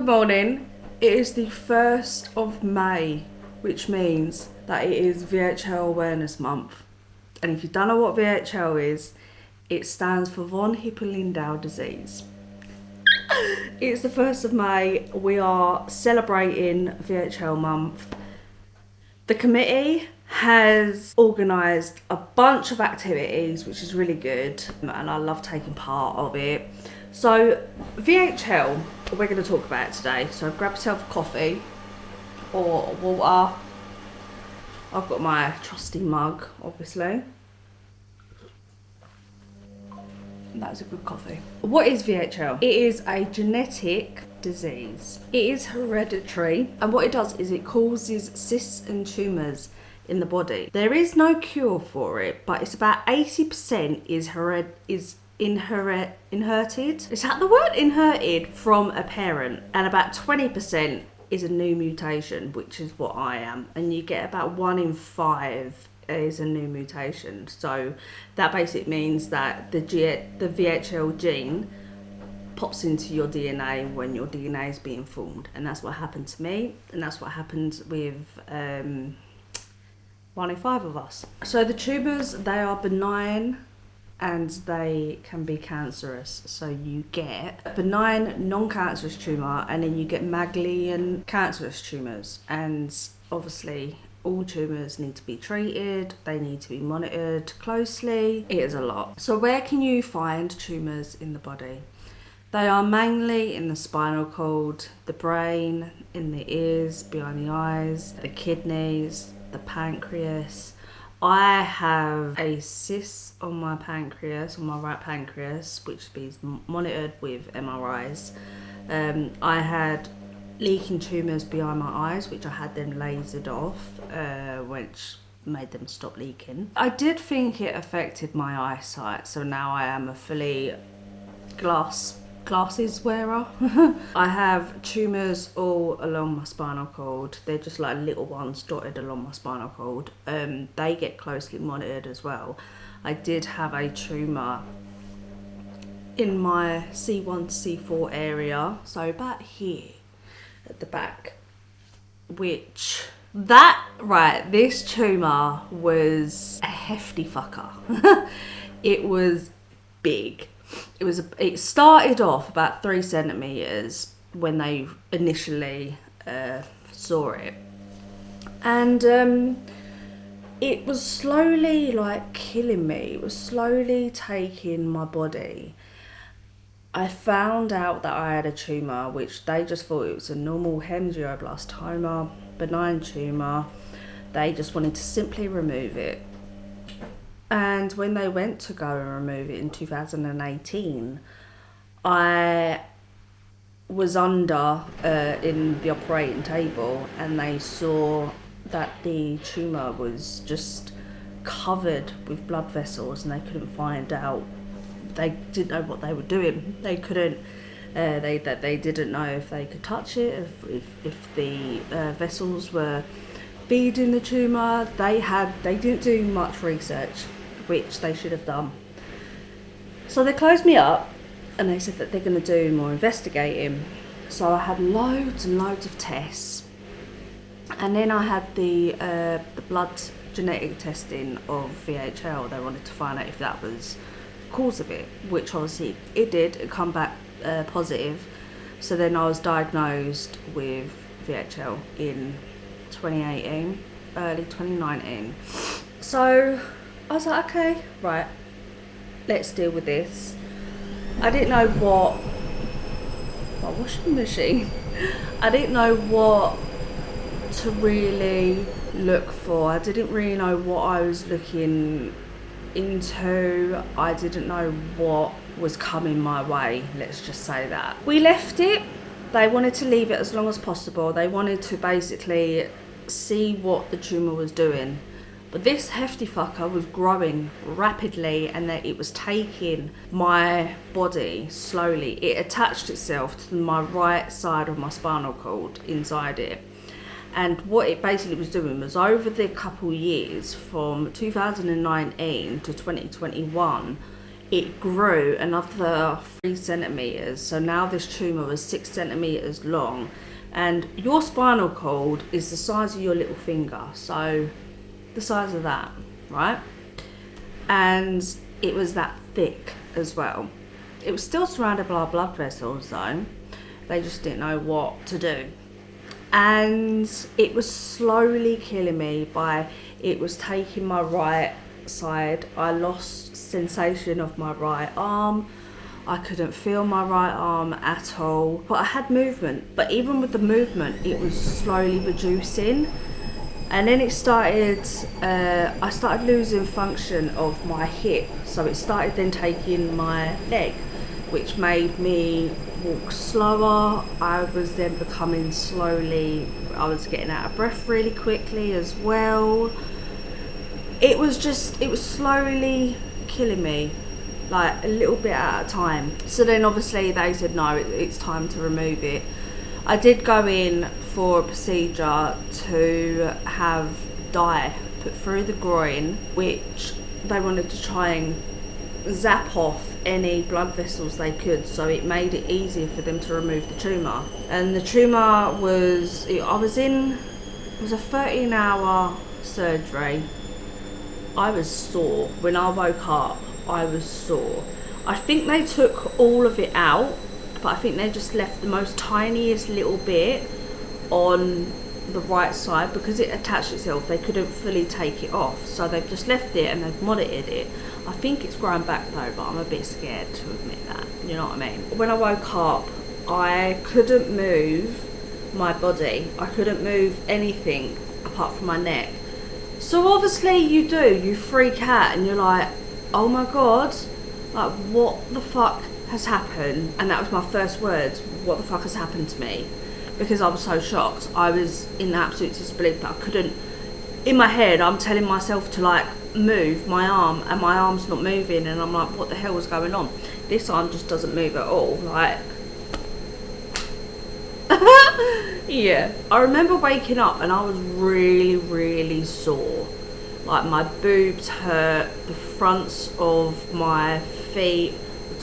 Good morning. It is the 1st of May, which means that it is VHL Awareness Month. And if you don't know what VHL is, it stands for von Hippel Lindau disease. It's the 1st of May. We are celebrating VHL month. The committee has organised a bunch of activities, which is really good, and I love taking part of it. So VHL, we're going to talk about it today. So grab yourself a coffee or water. I've got my trusty mug, obviously. That's a good coffee. What is VHL? It is a genetic disease. It is hereditary, and what it does is it causes cysts and tumours in the body. There is no cure for it, but it's about 80% is inherited. Is that the word? Inherited from a parent, and about 20% is a new mutation, which is what I am, and you get about 1 in 5 is a new mutation. So that basically means that the VHL gene pops into your DNA when your DNA is being formed, and that's what happened to me, and that's what happened with 1 in 5 of us. So the tumours, they are benign and they can be cancerous. So you get a benign non-cancerous tumour, and then you get malign cancerous tumours, and obviously all tumours need to be treated, they need to be monitored closely. It is a lot. So where can you find tumours in the body? They are mainly in the spinal cord, the brain, in the ears, behind the eyes, the kidneys, the pancreas. I have a cyst on my pancreas, on my right pancreas, which is monitored with MRIs. I had leaking tumours behind my eyes, which I had them lasered off, which made them stop leaking. I did think it affected my eyesight, so now I am a fully glasses wearer. I have tumours all along my spinal cord. They're just like little ones dotted along my spinal cord. They get closely monitored as well. I did have a tumour in my C1 to C4 area, so about here at the back, this tumour was a hefty fucker. It was big. It started off about 3 centimetres when they initially saw it, and it was slowly like killing me. It was slowly taking my body. I found out that I had a tumour, which they just thought it was a normal hemangioblastoma, benign tumour. They just wanted to simply remove it. And when they went to go and remove it in 2018, I was under in the operating table, and they saw that the tumour was just covered with blood vessels, and they couldn't find out. They didn't know what they were doing. They couldn't. They didn't know if they could touch it, if the vessels were feeding the tumour. They didn't do much research, which they should have done. So they closed me up, and they said that they're going to do more investigating. So I had loads and loads of tests, and then I had the blood genetic testing of VHL. They wanted to find out if that was the cause of it, which obviously it did. It come back positive. So then I was diagnosed with VHL in 2018, early 2019. So I was like, okay, right, let's deal with this. I didn't know what my washing machine. I didn't know what to really look for. I didn't really know what I was looking into. I didn't know what was coming my way, let's just say that. We left it. They wanted to leave it as long as possible. They wanted to basically see what the tumour was doing. But this hefty fucker was growing rapidly, and that it was taking my body slowly. It attached itself to my right side of my spinal cord, inside it. And what it basically was doing was, over the couple years from 2019 to 2021, it grew another 3 centimeters. So now this tumor was 6 centimeters long, and your spinal cord is the size of your little finger, so the size of that, right? And it was that thick as well. It was still surrounded by blood vessels though. They just didn't know what to do. And it was slowly killing me it was taking my right side. I lost sensation of my right arm. I couldn't feel my right arm at all, but I had movement. But even with the movement, it was slowly reducing. And then it started, I started losing function of my hip. So it started then taking my leg, which made me walk slower. I was then becoming I was getting out of breath really quickly as well. It was slowly killing me, like a little bit at a time. So then obviously they said, no, it's time to remove it. I did go in for a procedure to have dye put through the groin, which they wanted to try and zap off any blood vessels they could, so it made it easier for them to remove the tumour. And the tumour was, it was a 13-hour surgery. I was sore. When I woke up, I was sore. I think they took all of it out, but I think they just left the most tiniest little bit on the right side because it attached itself. They couldn't fully take it off, so they've just left it and they've monitored it. I think it's grown back though, but I'm a bit scared to admit that, you know what I mean? When I woke up, I couldn't move my body. I couldn't move anything apart from my neck. So obviously you freak out and you're like, oh my God, like what the fuck has happened? And that was my first words, what the fuck has happened to me? Because I was so shocked. I was in absolute disbelief that I couldn't, in my head I'm telling myself to like move my arm and my arm's not moving, and I'm like, what the hell is going on? This arm just doesn't move at all, like yeah. I remember waking up and I was really, really sore. Like my boobs hurt, the fronts of my feet,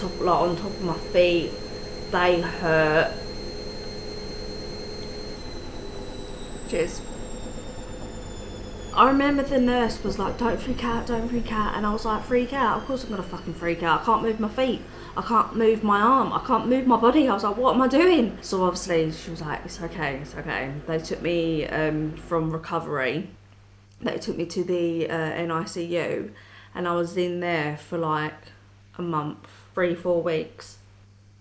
on top of my feet, they hurt. Cheers. I remember the nurse was like, don't freak out, and I was like, freak out? Of course I'm gonna fucking freak out. I can't move my feet, I can't move my arm, I can't move my body. I was like, what am I doing? So obviously she was like, it's okay. They took me from recovery, they took me to the NICU, and I was in there for like a month, 3-4 weeks.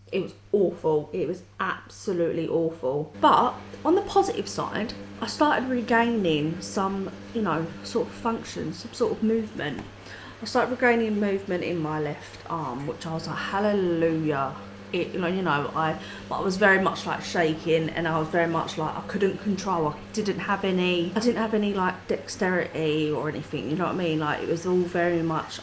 It was awful. It was absolutely awful. But on the positive side, I started regaining some, sort of function, some sort of movement. I started regaining movement in my left arm, which I was like, hallelujah. I was very much like shaking, and I was very much like I couldn't control. I didn't have any like dexterity or anything. You know what I mean? Like it was all very much.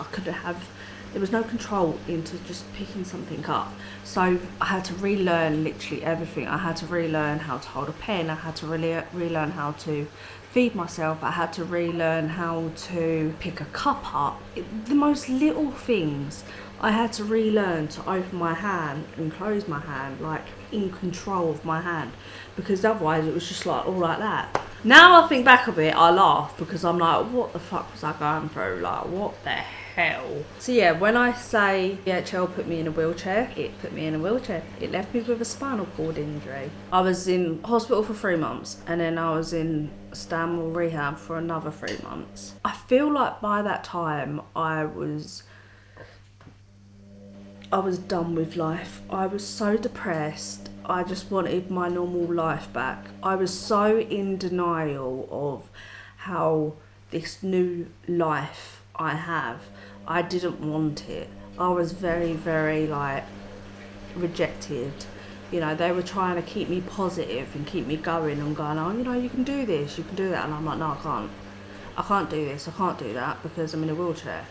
There was no control into just picking something up. So I had to relearn literally everything. I had to relearn how to hold a pen. I had to relearn how to feed myself. I had to relearn how to pick a cup up. The most little things. I had to relearn to open my hand and close my hand, like in control of my hand, because otherwise it was just like all like that. Now I think back of it, I laugh because I'm like, what the fuck was I going through? Like, what the hell? So yeah, when I say DHL put me in a wheelchair, it put me in a wheelchair. It left me with a spinal cord injury. I was in hospital for 3 months, and then I was in Stanmore rehab for another 3 months. I feel like by that time I was done with life. I was so depressed. I just wanted my normal life back. I was so in denial of how this new life I have, I didn't want it. I was very, very like rejected. They were trying to keep me positive and keep me going and going, oh, you can do this, you can do that. And I'm like, no, I can't. I can't do this, I can't do that because I'm in a wheelchair.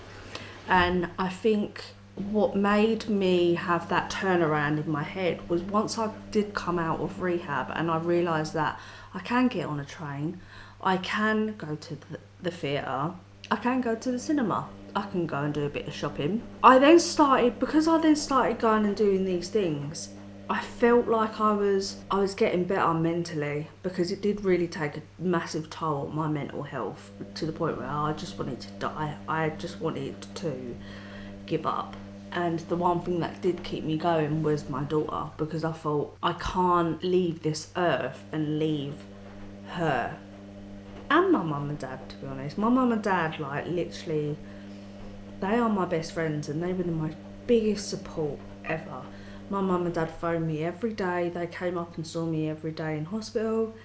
And I think what made me have that turnaround in my head was once I did come out of rehab and I realised that I can get on a train, I can go to the theatre, I can go to the cinema, I can go and do a bit of shopping. I then started going and doing these things, I felt like I was getting better mentally, because it did really take a massive toll on my mental health, to the point where I just wanted to die. I just wanted to give up. And the one thing that did keep me going was my daughter, because I thought, I can't leave this earth and leave her. And my mum and dad, to be honest. My mum and dad, like, literally, they are my best friends, and they've been my biggest support ever. My mum and dad phoned me every day. They came up and saw me every day in hospital.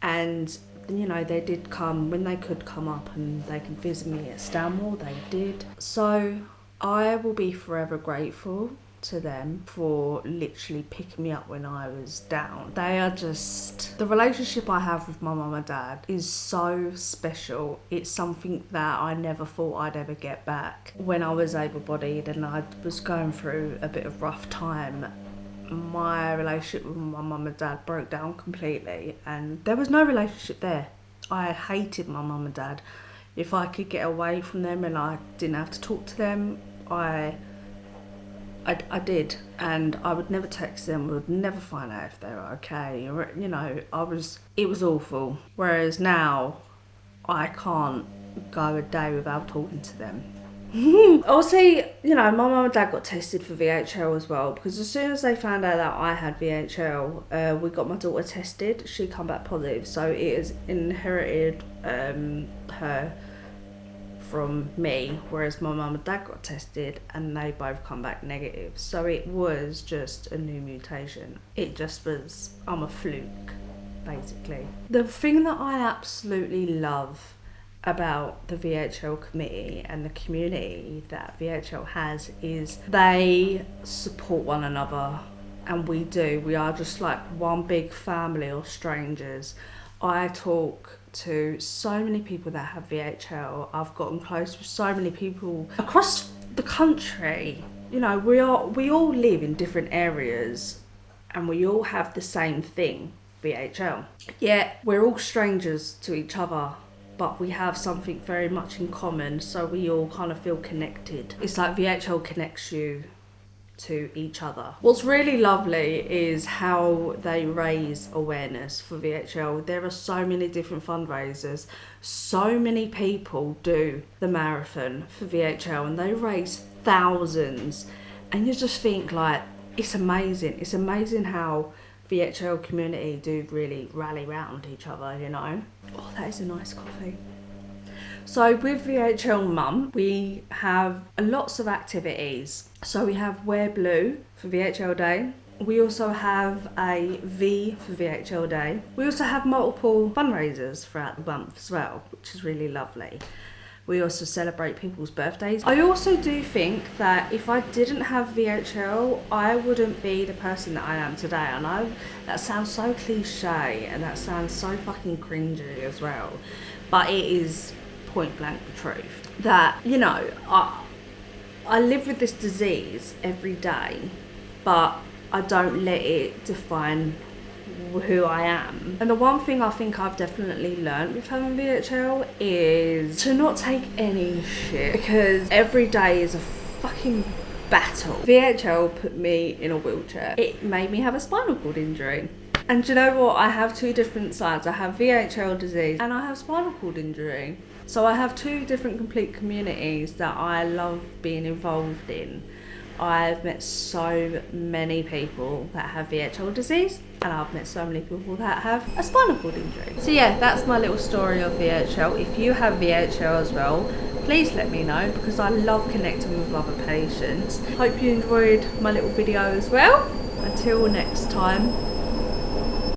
And, you know, they did come when they could come up and they could visit me at Stanmore. They did. So I will be forever grateful to them for literally picking me up when I was down. They are just... The relationship I have with my mum and dad is so special. It's something that I never thought I'd ever get back. When I was able-bodied and I was going through a bit of rough time, my relationship with my mum and dad broke down completely, and there was no relationship there. I hated my mum and dad. If I could get away from them and I didn't have to talk to them, I did, and I would never text them, would never find out if they were okay, or, you know, it was awful. Whereas now, I can't go a day without talking to them. Also, you know, my mum and dad got tested for VHL as well, because as soon as they found out that I had VHL, we got my daughter tested. She come back positive, so it has inherited her from me, whereas my mum and dad got tested and they both come back negative. So it was just a new mutation. It just was, I'm a fluke, basically. The thing that I absolutely love about the VHL committee and the community that VHL has is they support one another, and we are just like one big family of strangers. I talk to so many people that have VHL. I've gotten close with so many people across the country. You know, we all live in different areas and we all have the same thing, VHL. Yet we're all strangers to each other, but we have something very much in common, so we all kind of feel connected. It's like VHL connects you to each other. What's really lovely is how they raise awareness for VHL. There are so many different fundraisers. So many people do the marathon for VHL and they raise thousands. And you just think, like, it's amazing. It's amazing how VHL community do really rally around each other, you know. Oh, that is a nice coffee. So with VHL Mum, we have lots of activities. So we have Wear Blue for VHL Day. We also have a V for VHL Day. We also have multiple fundraisers throughout the month as well, which is really lovely. We also celebrate people's birthdays. I also do think that if I didn't have VHL, I wouldn't be the person that I am today. I know that sounds so cliche and that sounds so fucking cringy as well, but it is point blank the truth. That, you know, I live with this disease every day, but I don't let it define who I am. And the one thing I think I've definitely learned with having VHL is to not take any shit, because every day is a fucking battle. VHL put me in a wheelchair. It made me have a spinal cord injury. And do you know what? I have two different sides. I have VHL disease and I have spinal cord injury. So I have two different complete communities that I love being involved in. I've met so many people that have VHL disease, and I've met so many people that have a spinal cord injury. So yeah, that's my little story of VHL. If you have VHL as well, please let me know, because I love connecting with other patients. Hope you enjoyed my little video as well. Until next time.